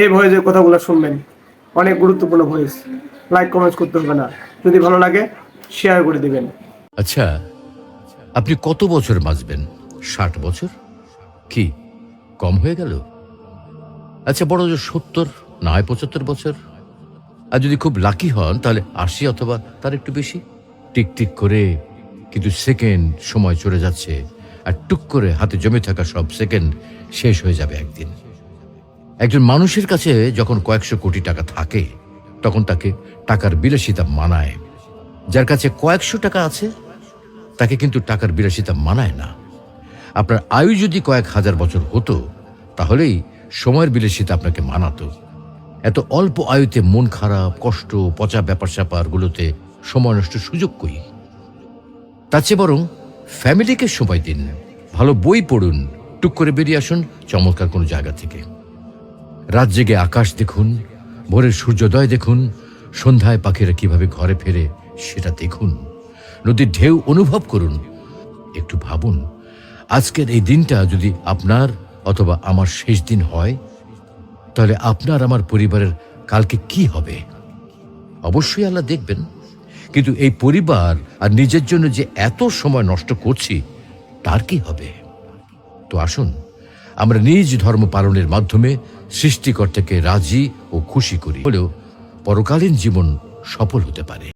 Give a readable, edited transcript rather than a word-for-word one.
এই ভয়েসের কথাগুলো শুনবেন, অনেক গুরুত্বপূর্ণ ভয়েস। লাইক কমেন্টস করতে হবে না, যদি ভালো লাগে শেয়ার করে দিবেন। আচ্ছা, আপনি কত বছর বাঁচবেন? 60 বছর? কি কম হয়ে গেল? আচ্ছা, বড় জোর 70, না হয় 75 বছর। আর যদি খুব লাকি হন তাহলে 80 অথবা তার একটু বেশি। টিক টিক করে কিন্তু সেকেন্ড সময় চলে যাচ্ছে, আর টুক করে হাতে জমে থাকা সব সেকেন্ড শেষ হয়ে যাবে একদিন। একজন মানুষের কাছে যখন কয়েকশো কোটি টাকা থাকে তখন তাকে টাকার বিলাসিতা মানায়। যার কাছে কয়েকশো টাকা আছে তাকে কিন্তু টাকার বিলাসিতা মানায় না। আপনার আয়ু যদি কয়েক হাজার বছর হতো তাহলেই সময়ের বিলাসিতা আপনাকে মানাতো। এত অল্প আয়ুতে মন খারাপ, কষ্ট, পচা ব্যাপার স্যাপারগুলোতে সময় নষ্ট সুযোগ কই? তার চেয়ে বরং ফ্যামিলিকে সময় দিন, ভালো বই পড়ুন, টুক করে বেরিয়ে আসুন চমৎকার কোনো জায়গা থেকে। রাত জেগে আকাশ দেখুন, ভোরের সূর্যোদয় দেখুন, সন্ধ্যায় পাখিরা কিভাবে ঘরে ফেরে সেটা দেখুন, নদীর ঢেউ অনুভব করুন। একটু ভাবুন, আজকের এই দিনটা যদি আপনার অথবা আমার শেষ দিন হয় তাহলে আপনার আমার পরিবারের কালকে কি হবে? অবশ্যই আল্লাহ দেখবেন, কিন্তু এই পরিবার আর নিজের জন্য যে এত সময় নষ্ট করছি তার কি হবে? তো আসুন আমরা নিজ ধর্ম পালনের মাধ্যমে সৃষ্টিকর্তাকে রাজি ও খুশি করি, হলেও পরকালীন জীবন সফল হতে পারে।